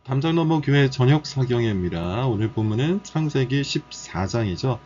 담장넘버 교회 저녁 사경회입니다. 오늘 본문은 창세기 14장이죠.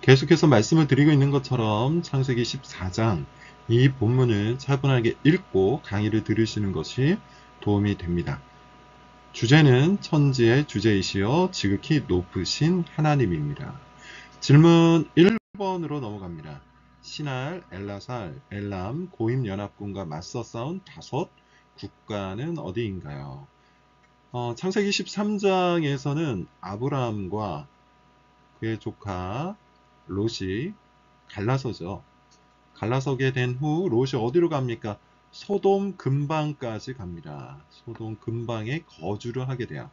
계속해서 말씀을 드리고 있는 것처럼 창세기 14장 이 본문을 차분하게 읽고 강의를 들으시는 것이 도움이 됩니다. 주제는 천지의 주제이시여 지극히 높으신 하나님입니다. 질문 1번으로 넘어갑니다. 신할, 엘라살, 엘람, 고임연합군과 맞서 싸운 5 국가는 어디인가요? 창세기 13장에서는 아브라함과 그의 조카 롯이 갈라서죠. 갈라서게 된 후 롯이 어디로 갑니까? 소돔 근방까지 갑니다. 소돔 근방에 거주를 하게 돼요.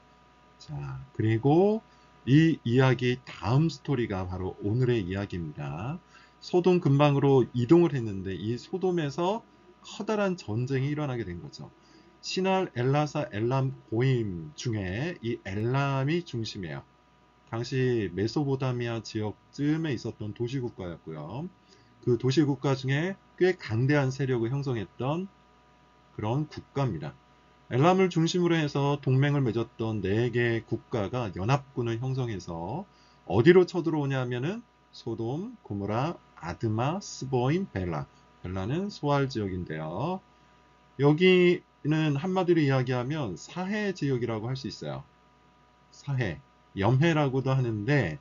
자, 그리고 이 이야기 다음 스토리가 바로 오늘의 이야기입니다. 소돔 근방으로 이동을 했는데 이 소돔에서 커다란 전쟁이 일어나게 된 거죠. 신할, 엘라사, 엘람, 고임 중에 이 엘람이 중심이에요. 당시 메소포타미아 지역쯤에 있었던 도시국가였고요. 그 도시국가 중에 꽤 강대한 세력을 형성했던 그런 국가입니다. 엘람을 중심으로 해서 동맹을 맺었던 4개 국가가 연합군을 형성해서 어디로 쳐들어오냐면은 소돔, 고모라, 아드마, 스보임, 벨라. 벨라는 소알 지역인데요. 여기는 한마디로 이야기하면 사해 지역이라고 할 수 있어요. 사해, 염해라고도 하는데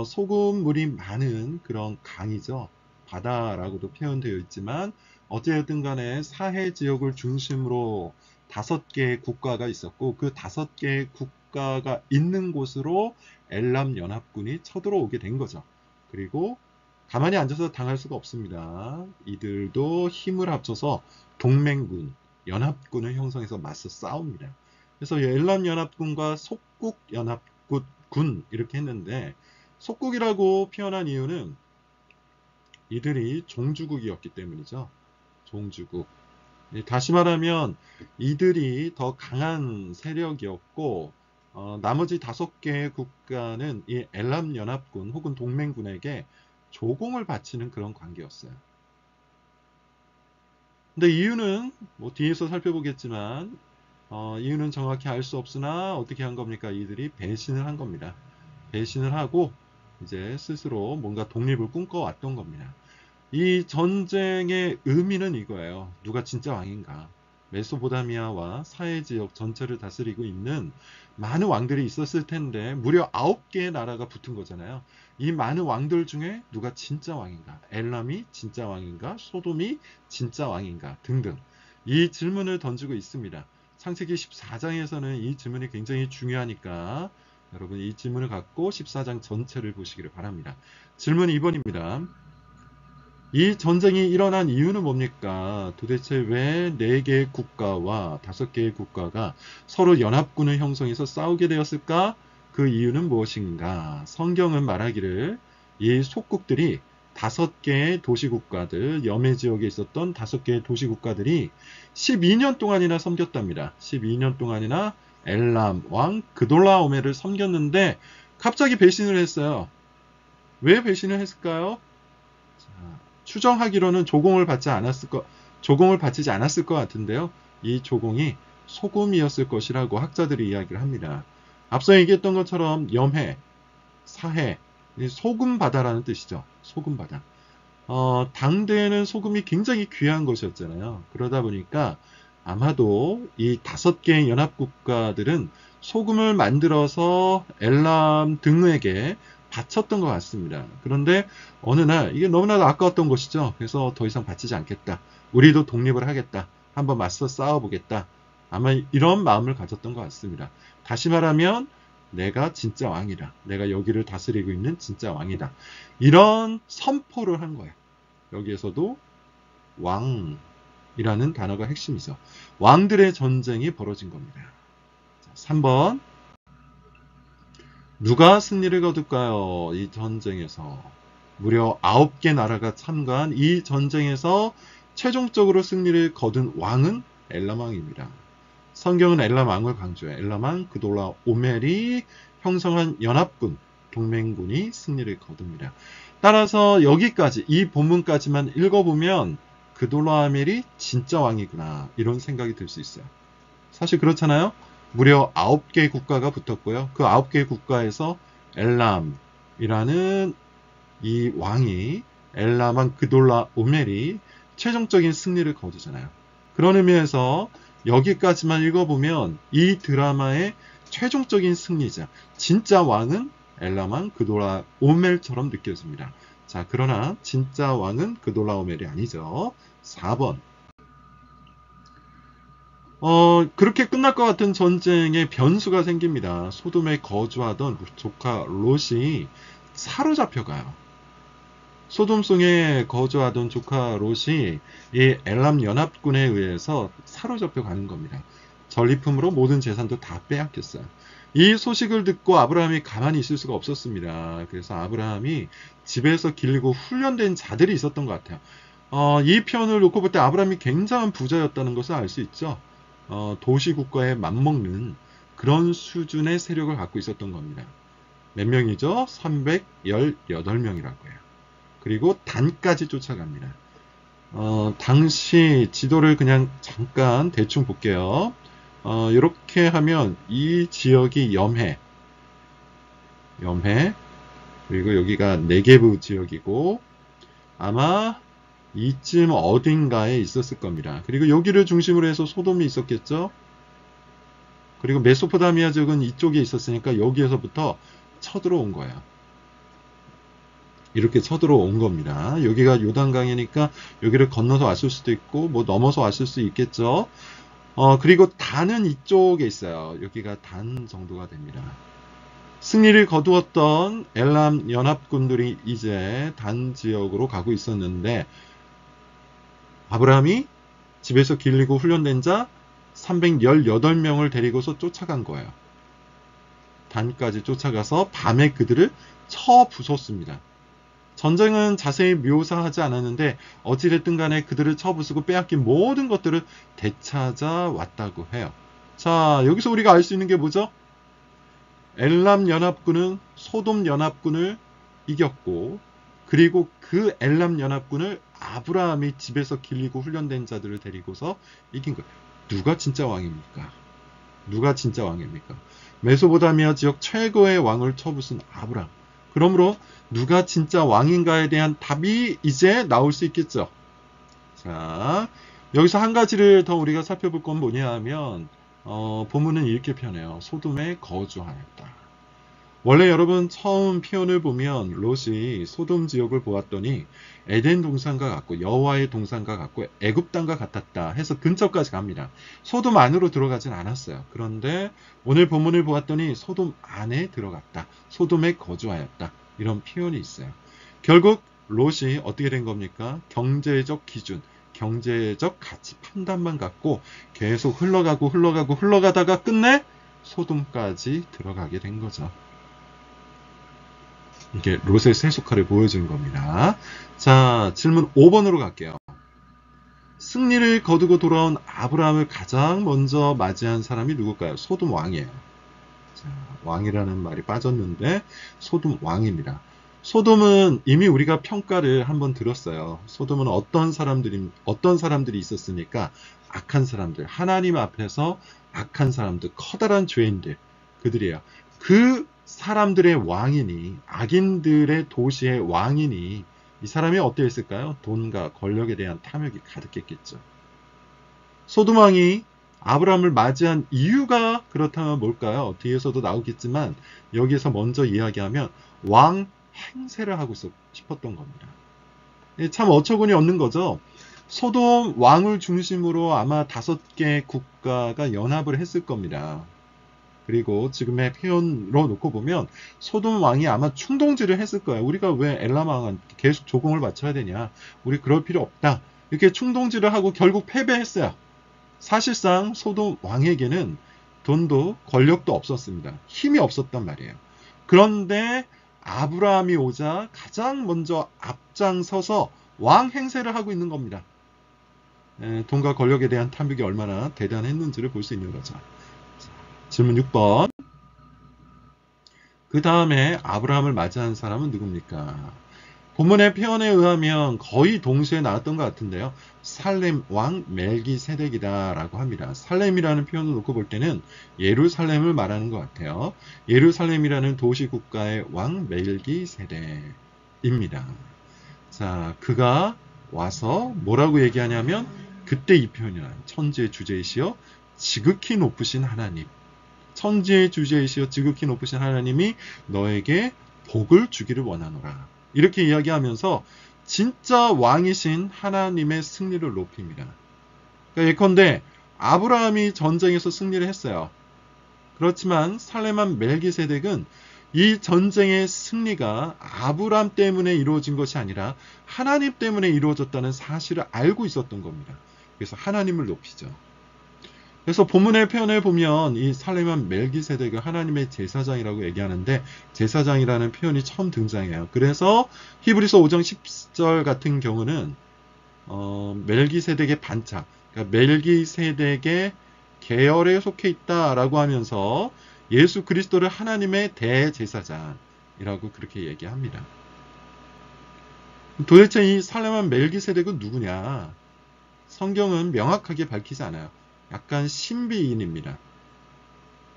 소금물이 많은 그런 강이죠. 바다라고도 표현되어 있지만 어쨌든 간에 사해 지역을 중심으로 5개의 국가가 있었고 그 5개의 국가가 있는 곳으로 엘람 연합군이 쳐들어오게 된 거죠. 그리고 가만히 앉아서 당할 수가 없습니다. 이들도 힘을 합쳐서 동맹군, 연합군을 형성해서 맞서 싸웁니다. 그래서 엘람 연합군과 속국 연합군 이렇게 했는데 속국이라고 표현한 이유는 이들이 종주국이었기 때문이죠. 종주국. 다시 말하면 이들이 더 강한 세력이었고 나머지 5개의 국가는 이 엘람 연합군 혹은 동맹군에게 조공을 바치는 그런 관계였어요. 근데 이유는 뭐 뒤에서 살펴보겠지만 이유는 정확히 알 수 없으나 어떻게 한 겁니까? 이들이 배신을 한 겁니다. 배신을 하고 이제 스스로 뭔가 독립을 꿈꿔왔던 겁니다. 이 전쟁의 의미는 이거예요. 누가 진짜 왕인가? 메소포타미아와 사해 지역 전체를 다스리고 있는 많은 왕들이 있었을 텐데 무려 9개의 나라가 붙은 거잖아요. 이 많은 왕들 중에 누가 진짜 왕인가? 엘람이 진짜 왕인가? 소돔이 진짜 왕인가? 등등. 이 질문을 던지고 있습니다. 창세기 14장에서는 이 질문이 굉장히 중요하니까 여러분 이 질문을 갖고 14장 전체를 보시기를 바랍니다. 질문 2번입니다. 이 전쟁이 일어난 이유는 뭡니까? 도대체 왜 4개의 국가와 5개의 국가가 서로 연합군을 형성해서 싸우게 되었을까? 그 이유는 무엇인가? 성경은 말하기를 이 속국들이 5개의 도시국가들, 염해 지역에 있었던 5개의 도시국가들이 12년 동안이나 섬겼답니다. 12년 동안이나 엘람 왕 그돌라오메를 섬겼는데 갑자기 배신을 했어요. 왜 배신을 했을까요? 추정하기로는 조공을 바치지 않았을 것 같은데요. 이 조공이 소금이었을 것이라고 학자들이 이야기를 합니다. 앞서 얘기했던 것처럼 염해, 사해, 소금 바다라는 뜻이죠. 소금 바다. 당대에는 소금이 굉장히 귀한 것이었잖아요. 그러다 보니까 아마도 이 5개의 연합국가들은 소금을 만들어서 엘람 등에게 바쳤던 것 같습니다. 그런데 어느 날 이게 너무나도 아까웠던 것이죠. 그래서 더 이상 바치지 않겠다. 우리도 독립을 하겠다. 한번 맞서 싸워보겠다. 아마 이런 마음을 가졌던 것 같습니다. 다시 말하면 내가 진짜 왕이다. 내가 여기를 다스리고 있는 진짜 왕이다. 이런 선포를 한 거예요. 여기에서도 왕이라는 단어가 핵심이죠. 왕들의 전쟁이 벌어진 겁니다. 3번 누가 승리를 거둘까요? 이 전쟁에서 무려 9개 나라가 참가한 이 전쟁에서 최종적으로 승리를 거둔 왕은 엘람 왕입니다. 성경은 엘람 왕을 강조해요. 엘람 왕 그돌라 오멜이 형성한 연합군, 동맹군이 승리를 거둡니다. 따라서 여기까지 이 본문까지만 읽어보면 그돌라 오멜이 진짜 왕이구나 이런 생각이 들 수 있어요. 사실 그렇잖아요. 무려 9개의 국가가 붙었고요. 그 9개의 국가에서 엘람이라는 이 왕이 엘라만 그돌라 오멜이 최종적인 승리를 거두잖아요. 그런 의미에서 여기까지만 읽어보면 이 드라마의 최종적인 승리자, 진짜 왕은 엘라만 그돌라 오멜처럼 느껴집니다. 자, 그러나 진짜 왕은 그돌라 오멜이 아니죠. 4번. 그렇게 끝날 것 같은 전쟁에 변수가 생깁니다. 소돔에 거주하던 조카 롯이 사로잡혀가요. 소돔성에 거주하던 조카 롯이 이 엘람 연합군에 의해서 사로잡혀 가는 겁니다. 전리품으로 모든 재산도 다 빼앗겼어요. 이 소식을 듣고 아브라함이 가만히 있을 수가 없었습니다. 그래서 아브라함이 집에서 길고 훈련된 자들이 있었던 것 같아요. 이 표현을 놓고 볼 때 아브라함이 굉장한 부자였다는 것을 알 수 있죠. 도시국가에 맞먹는 그런 수준의 세력을 갖고 있었던 겁니다. 몇 명이죠? 318명이라고 해요. 그리고 단까지 쫓아갑니다. 당시 지도를 그냥 잠깐 대충 볼게요. 이렇게 하면 이 지역이 염해, 그리고 여기가 네게브 지역이고 아마 이쯤 어딘가에 있었을 겁니다. 그리고 여기를 중심으로 해서 소돔이 있었겠죠. 그리고 메소포타미아 지역은 이쪽에 있었으니까 여기에서부터 쳐들어온 거예요. 이렇게 쳐들어온 겁니다. 여기가 요단강이니까 여기를 건너서 왔을 수도 있고 뭐 넘어서 왔을 수 있겠죠. 그리고 단은 이쪽에 있어요. 여기가 단 정도가 됩니다. 승리를 거두었던 엘람 연합군들이 이제 단 지역으로 가고 있었는데 아브라함이 집에서 길리고 훈련된 자 318명을 데리고서 쫓아간 거예요. 단까지 쫓아가서 밤에 그들을 쳐 부쉈습니다. 전쟁은 자세히 묘사하지 않았는데 어찌됐든 간에 그들을 쳐 부수고 빼앗긴 모든 것들을 되찾아 왔다고 해요. 자, 여기서 우리가 알 수 있는 게 뭐죠? 엘람 연합군은 소돔 연합군을 이겼고 그리고 그 엘람 연합군을 아브라함이 집에서 길리고 훈련된 자들을 데리고서 이긴 거예요. 누가 진짜 왕입니까? 누가 진짜 왕입니까? 메소포타미아 지역 최고의 왕을 쳐부순 아브라함. 그러므로 누가 진짜 왕인가에 대한 답이 이제 나올 수 있겠죠. 자, 여기서 한 가지를 더 우리가 살펴볼 건 뭐냐 하면 본문은 이렇게 표현해요. 소돔에 거주하였다. 원래 여러분 처음 표현을 보면 롯이 소돔 지역을 보았더니 에덴 동산과 같고 여호와의 동산과 같고 애굽 땅과 같았다 해서 근처까지 갑니다. 소돔 안으로 들어가진 않았어요. 그런데 오늘 본문을 보았더니 소돔 안에 들어갔다. 소돔에 거주하였다. 이런 표현이 있어요. 결국 롯이 어떻게 된 겁니까? 경제적 기준, 경제적 가치 판단만 갖고 계속 흘러가다가 끝내 소돔까지 들어가게 된 거죠. 이게 롯의 세속화를 보여주는 겁니다. 자, 질문 5번으로 갈게요. 승리를 거두고 돌아온 아브라함을 가장 먼저 맞이한 사람이 누굴까요? 소돔 왕이에요. 자, 왕이라는 말이 빠졌는데 소돔 왕입니다. 소돔은 이미 우리가 평가를 한번 들었어요. 소돔은 어떤 사람들이 있었으니까 악한 사람들, 하나님 앞에서 악한 사람들, 커다란 죄인들, 그들이에요. 그 사람들의 왕이니 악인들의 도시의 왕이니 이 사람이 어떠했을까요? 돈과 권력에 대한 탐욕이 가득했겠죠. 소돔 왕이 아브라함을 맞이한 이유가 그렇다면 뭘까요? 뒤에서도 나오겠지만 여기에서 먼저 이야기하면 왕 행세를 하고 싶었던 겁니다. 참 어처구니 없는 거죠. 소돔 왕을 중심으로 아마 5개 국가가 연합을 했을 겁니다. 그리고 지금의 표현으로 놓고 보면 소돔 왕이 아마 충동질을 했을 거예요. 우리가 왜 엘람 왕한테 계속 조공을 바쳐야 되냐. 우리 그럴 필요 없다. 이렇게 충동질을 하고 결국 패배했어요. 사실상 소돔 왕에게는 돈도 권력도 없었습니다. 힘이 없었단 말이에요. 그런데 아브라함이 오자 가장 먼저 앞장서서 왕 행세를 하고 있는 겁니다. 돈과 권력에 대한 탐욕이 얼마나 대단했는지를 볼 수 있는 거죠. 질문 6번. 그 다음에 아브라함을 맞이한 사람은 누굽니까? 본문의 표현에 의하면 거의 동시에 나왔던 것 같은데요. 살렘 왕 멜기세덱이다 라고 합니다. 살렘이라는 표현을 놓고 볼 때는 예루살렘을 말하는 것 같아요. 예루살렘이라는 도시 국가의 왕 멜기세덱입니다. 자, 그가 와서 뭐라고 얘기하냐면 그때 이 표현이나 천지의 주제이시여 지극히 높으신 하나님, 천지의 주제이시여 지극히 높으신 하나님이 너에게 복을 주기를 원하노라. 이렇게 이야기하면서 진짜 왕이신 하나님의 승리를 높입니다. 그러니까 예컨대 아브라함이 전쟁에서 승리를 했어요. 그렇지만 살렘한 멜기세덱은 이 전쟁의 승리가 아브라함 때문에 이루어진 것이 아니라 하나님 때문에 이루어졌다는 사실을 알고 있었던 겁니다. 그래서 하나님을 높이죠. 그래서 본문의 표현을 보면 이 살렘한 멜기세덱을 하나님의 제사장이라고 얘기하는데 제사장이라는 표현이 처음 등장해요. 그래서 히브리서 5장 10절 같은 경우는 멜기세덱의 반차, 그러니까 멜기세덱의 계열에 속해 있다라고 하면서 예수 그리스도를 하나님의 대제사장이라고 그렇게 얘기합니다. 도대체 이 살렘한 멜기세덱은 누구냐? 성경은 명확하게 밝히지 않아요. 약간 신비인입니다.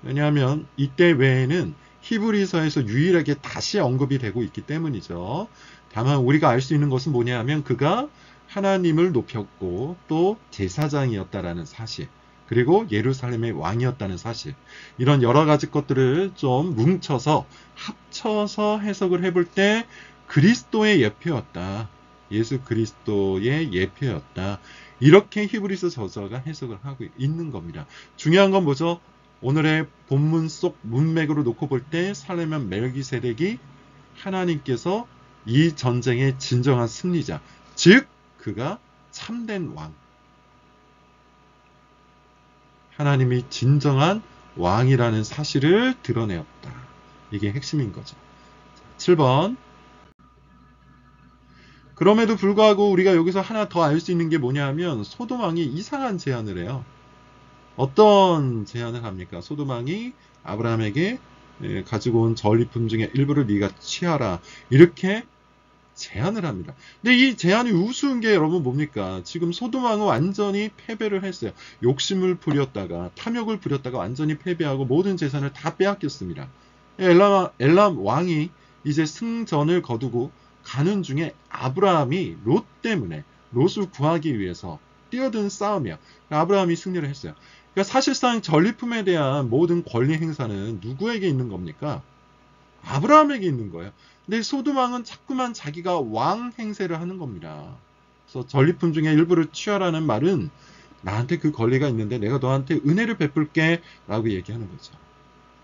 왜냐하면 이때 외에는 히브리서에서 유일하게 다시 언급이 되고 있기 때문이죠. 다만 우리가 알 수 있는 것은 뭐냐 하면 그가 하나님을 높였고 또 제사장이었다라는 사실, 그리고 예루살렘의 왕이었다는 사실, 이런 여러 가지 것들을 좀 뭉쳐서 합쳐서 해석을 해볼 때 그리스도의 예표였다. 예수 그리스도의 예표였다. 이렇게 히브리서 저자가 해석을 하고 있는 겁니다. 중요한 건 뭐죠? 오늘의 본문 속 문맥으로 놓고 볼 때 살렘한 멜기세덱이 하나님께서 이 전쟁의 진정한 승리자, 즉 그가 참된 왕, 하나님이 진정한 왕이라는 사실을 드러내었다. 이게 핵심인 거죠. 7번. 그럼에도 불구하고 우리가 여기서 하나 더 알 수 있는 게 뭐냐 하면 소돔 왕이 이상한 제안을 해요. 어떤 제안을 합니까? 소돔 왕이 아브라함에게 가지고 온 전리품 중에 일부를 네가 취하라. 이렇게 제안을 합니다. 근데 이 제안이 우스운 게 여러분 뭡니까? 지금 소돔 왕은 완전히 패배를 했어요. 욕심을 부렸다가 탐욕을 부렸다가 완전히 패배하고 모든 재산을 다 빼앗겼습니다. 엘람 왕이 이제 승전을 거두고 가는 중에 아브라함이 롯 때문에 롯을 구하기 위해서 뛰어든 싸움이야. 아브라함이 승리를 했어요. 그러니까 사실상 전리품에 대한 모든 권리 행사는 누구에게 있는 겁니까? 아브라함에게 있는 거예요. 근데 소돔 왕은 자꾸만 자기가 왕 행세를 하는 겁니다. 그래서 전리품 중에 일부를 취하라는 말은 나한테 그 권리가 있는데 내가 너한테 은혜를 베풀게 라고 얘기하는 거죠.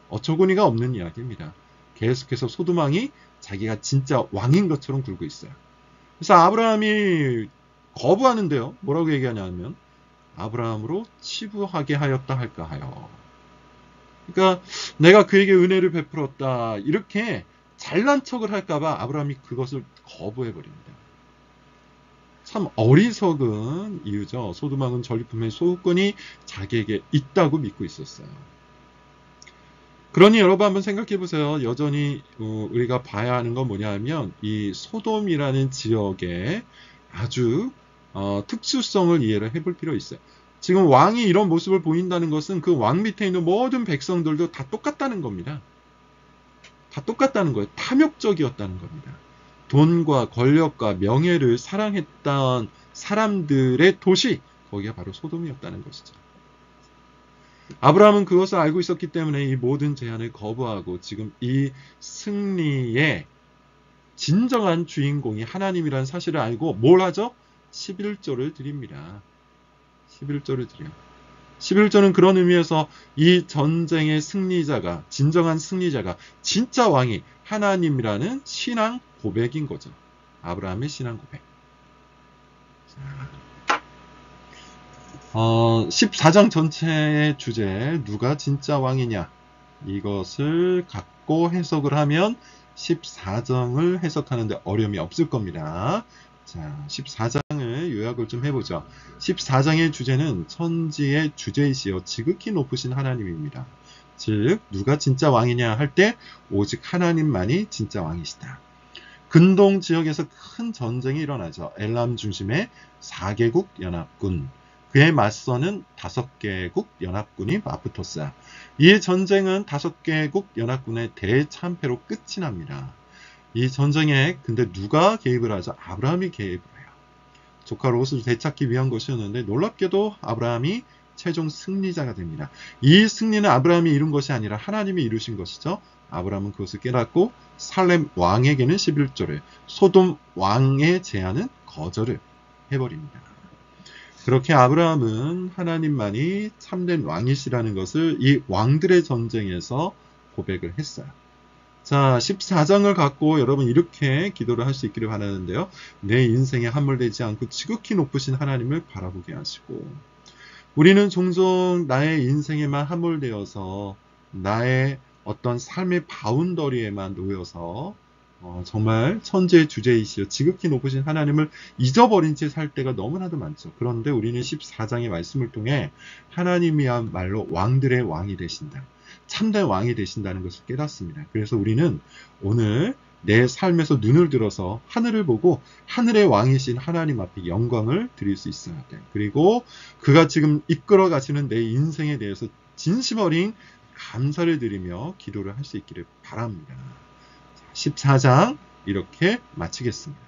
어처구니가 없는 이야기입니다. 계속해서 소돔 왕이 자기가 진짜 왕인 것처럼 굴고 있어요. 그래서 아브라함이 거부하는데요. 뭐라고 얘기하냐면 아브라함으로 치부하게 하였다 할까 하여. 그러니까 내가 그에게 은혜를 베풀었다. 이렇게 잘난 척을 할까봐 아브라함이 그것을 거부해버립니다. 참 어리석은 이유죠. 소돔 왕은 전리품의 소유권이 자기에게 있다고 믿고 있었어요. 그러니 여러분 한번 생각해 보세요. 여전히 우리가 봐야 하는 건 뭐냐 하면 이 소돔이라는 지역의 아주 특수성을 이해를 해볼 필요 있어요. 지금 왕이 이런 모습을 보인다는 것은 그 왕 밑에 있는 모든 백성들도 다 똑같다는 겁니다. 다 똑같다는 거예요. 탐욕적이었다는 겁니다. 돈과 권력과 명예를 사랑했던 사람들의 도시, 거기가 바로 소돔이었다는 것이죠. 아브라함은 그것을 알고 있었기 때문에 이 모든 제안을 거부하고 지금 이 승리의 진정한 주인공이 하나님이라는 사실을 알고 뭘 하죠? 11조를 드립니다. 11조를 드려요. 11조는 그런 의미에서 이 전쟁의 승리자가, 진정한 승리자가, 진짜 왕이 하나님이라는 신앙 고백인 거죠. 아브라함의 신앙 고백. 14장 전체의 주제, 누가 진짜 왕이냐, 이것을 갖고 해석을 하면 14장을 해석하는데 어려움이 없을 겁니다. 자, 14장을 요약을 좀 해보죠. 14장의 주제는 천지의 주제이시여 지극히 높으신 하나님입니다. 즉 누가 진짜 왕이냐 할 때 오직 하나님만이 진짜 왕이시다. 근동 지역에서 큰 전쟁이 일어나죠. 엘람 중심의 4개국 연합군. 그에 맞서는 5개국 연합군이 맞붙었어요. 이 전쟁은 5개국 연합군의 대참패로 끝이 납니다. 이 전쟁에 근데 누가 개입을 하죠? 아브라함이 개입을 해요. 조카 롯을 되찾기 위한 것이었는데 놀랍게도 아브라함이 최종 승리자가 됩니다. 이 승리는 아브라함이 이룬 것이 아니라 하나님이 이루신 것이죠. 아브라함은 그것을 깨닫고 살렘 왕에게는 11조를, 소돔 왕의 제안은 거절을 해버립니다. 그렇게 아브라함은 하나님만이 참된 왕이시라는 것을 이 왕들의 전쟁에서 고백을 했어요. 자, 14장을 갖고 여러분 이렇게 기도를 할 수 있기를 바라는데요. 내 인생에 함몰되지 않고 지극히 높으신 하나님을 바라보게 하시고, 우리는 종종 나의 인생에만 함몰되어서 나의 어떤 삶의 바운더리에만 놓여서 정말 천지의 주제이시여 지극히 높으신 하나님을 잊어버린 채 살 때가 너무나도 많죠. 그런데 우리는 14장의 말씀을 통해 하나님이야말로 왕들의 왕이 되신다. 참된 왕이 되신다는 것을 깨닫습니다. 그래서 우리는 오늘 내 삶에서 눈을 들어서 하늘을 보고 하늘의 왕이신 하나님 앞에 영광을 드릴 수 있어야 돼. 그리고 그가 지금 이끌어 가시는 내 인생에 대해서 진심 어린 감사를 드리며 기도를 할 수 있기를 바랍니다. 14장 이렇게 마치겠습니다.